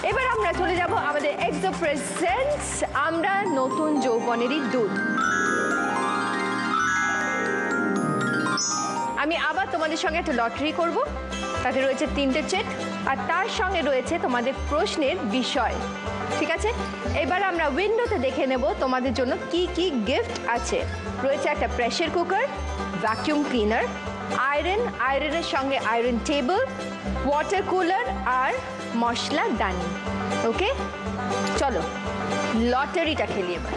এবার আমরা চলে যাব আমাদের এক্সো প্রেজেন্টস আমরা নতুন যৌবনেরই দুধ। আমি আবার তোমাদের সঙ্গে একটা লটারি করব, তাতে রয়েছে 3টে চেক আর তার সঙ্গে রয়েছে তোমাদের প্রশ্নের বিষয়, ঠিক আছে? এবার আমরা উইন্ডোতে দেখে নেব তোমাদের জন্য কি কি গিফট আছে। রয়েছে একটা প্রেসার কুকার, ভ্যাকুয়াম ক্লিনার, আয়রনের সঙ্গে আয়রন টেবিল, ওয়াটার কুলার আর মশলা দানি। ওকে, চলো লটারিটা খেলি এবার।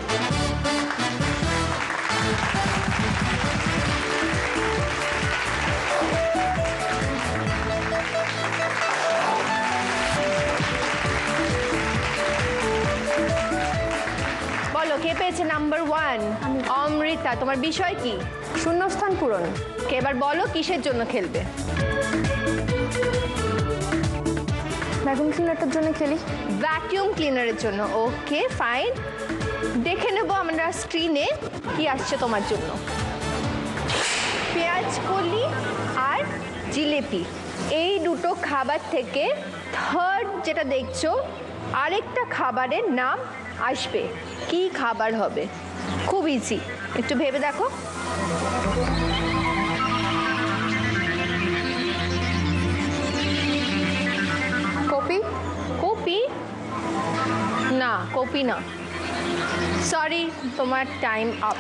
বলো কে পেয়েছে নাম্বার 1? অমৃতা। তোমার বিষয় কি? শূন্যস্থান পূরণ। এবার বলো কিসের জন্য খেলবে? ভ্যাকুয়াম ক্লিনারটার জন্য খেলি। ভ্যাকুয়াম ক্লিনারের জন্য, ওকে ফাইন। দেখে নেবো আমরা স্ক্রিনে কি আসছে তোমার জন্য। পেঁয়াজ কলি আর জিলিপি, এই দুটো খাবার থেকে থার্ড যেটা দেখছো আরেকটা খাবারের নাম আসবে। কি খাবার হবে? খুব ইজি, একটু ভেবে দেখো। কপি। কপি না, কপি না, সরি, তোমার টাইম আপ।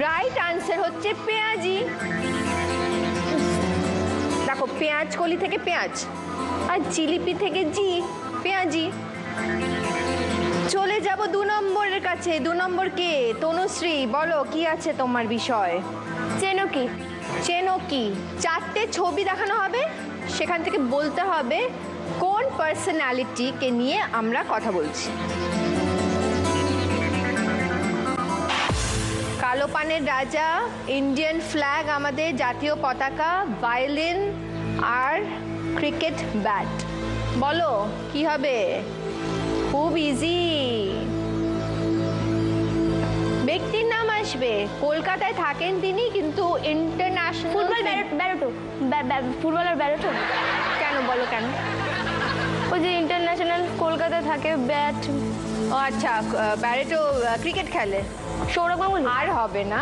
রাইট আনসার হচ্ছে পেঁয়াজি। দেখো, পেঁয়াজ কলি থেকে পেঁয়াজ আর জিলিপি থেকে জি, পেঁয়াজি। চলে যাব 2 নম্বরের কাছে। 2 নম্বর কে? তনুশ্রী, বলো কি আছে তোমার বিষয়? চেনো কি? চেনো কি? 4টে ছবি দেখানো হবে, সেখান থেকে বলতে হবে কোন পার্সোনালিটিকে নিয়ে আমরা কথা বলছি। কালো পানের রাজা, ইন্ডিয়ান ফ্ল্যাগ আমাদের জাতীয় পতাকা, ভায়োলিন আর ক্রিকেট ব্যাট। বলো কি হবে? খুব ইজি। ব্যক্তির নাম আসবে, কলকাতায় থাকেন তিনি কিন্তু ইন্টারন্যাশনাল। ফুটবলার ব্যারোটো। কেন বলো কেন? ওই যে ইন্টারন্যাশনাল কলকাতায় থাকে, ব্যাট। ও আচ্ছা, ব্যারেটো ক্রিকেট খেলে। সৌরভ গাঙ্গুলি। আর হবে না,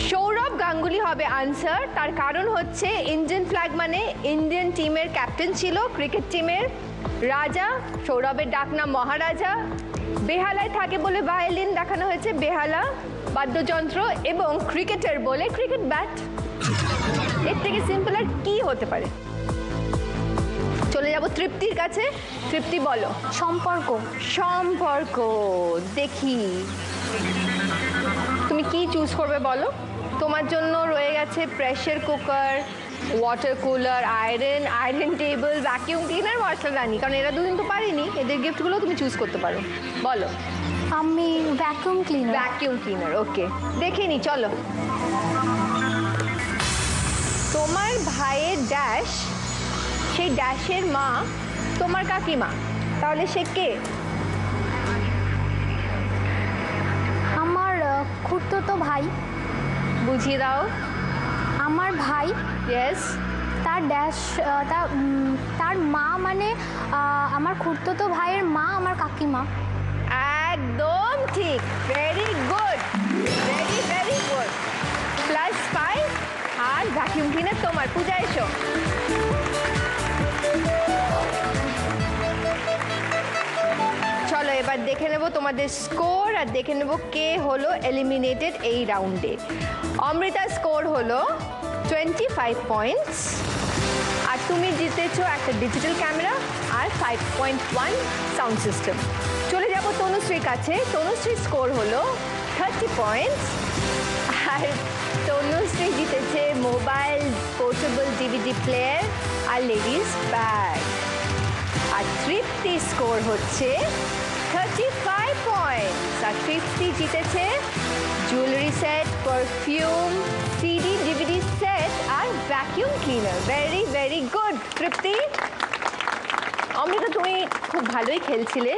সৌরভ গাঙ্গুলি হবে আনসার। তার কারণ হচ্ছে ইন্ডিয়ান ফ্ল্যাগ মানে ইন্ডিয়ান টিমের ক্যাপ্টেন ছিল, ক্রিকেট টিমের রাজা, সৌরভের ডাকনাম মহারাজা। বেহালায় থাকে বলে ভায়োলিন দেখানো হয়েছে, বেহালা বাদ্যযন্ত্র, এবং ক্রিকেটার বলে ক্রিকেট ব্যাট। এর থেকে সিম্পল আর কি হতে পারে? চলে যাব তৃপ্তির কাছে। তৃপ্তি বলো। সম্পর্ক। সম্পর্ক, দেখি তুমি কি চুজ করবে বলো। তোমার জন্য রয়ে গেছে pressure cooker, water cooler, iron table, vacuum cleaner, মশলাদানি। কারণ এরা দুদিন তো পারিনি, এদের গিফটগুলো তুমি চুজ করতে পারো। বলো। আমি ভ্যাকুয়াম ক্লিনার। ভ্যাকুয়াম ক্লিনার, ওকে। দেখে নি, চলো। তোমার ভাইয়ের ড্যাশ, সেই ড্যাশের মা তোমার কাকিমা, তাহলে সে কে? আমার খুড়তুতো ভাই। বুঝিয়ে দাও। আমার ভাই, ইয়েস, তার ড্যাশ, তার মা মানে আমার খুড়তুতো ভাইয়ের মা আমার কাকিমা। একদম ঠিক, very good, very very good. +5 আর ভ্যাকুয়াম ক্লিনার তোমার। পূজা এসো। চলো এবার দেখে নেব তোমাদের স্কোর আর দেখে নেব কে হলো এলিমিনেটেড এই রাউন্ডে। অমৃতার স্কোর হলো 25 পয়েন্টস আর তুমি জিতেছো একটা ডিজিটাল ক্যামেরা আর 5.1 সাউন্ড সিস্টেম। চলে যাব তনুশ্রীর কাছে। তনুশ্রীর স্কোর হলো 30 পয়েন্টস আর তনুশ্রী জিতেছে মোবাইল, পোর্টেবল ডিভিডি প্লেয়ার আর লেডিস ব্যাগ। আর তৃপ্তি স্কোর হচ্ছে 35 পয়েন্টস আর তৃপ্তি জিতেছে jewellery set, perfume, CD DVD set আর vacuum cleaner. Very very good Tripti. Amrita, তুমি খুব ভালোই খেলছিলে,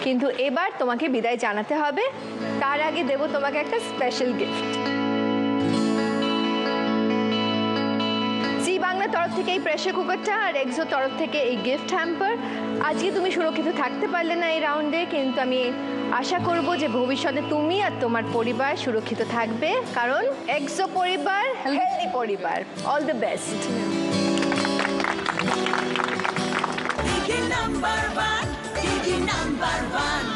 কিন্তু এবার তোমাকে বিদায় জানাতে হবে। তার আগে দেব তোমাকে একটা স্পেশাল গিফট। জি তরফ থেকে এই প্রেসার কুকারটা আর এক্সো তরফ থেকে এই গিফট হ্যাম্পার। আজকে তুমি সুরক্ষিত থাকতে পারলে না এই রাউন্ডে, কিন্তু আমি আশা করব যে ভবিষ্যতে তুমি আর তোমার পরিবার সুরক্ষিত থাকবে, কারণ এক্সো পরিবার হেলদি পরিবার। All the best. Number one, number one.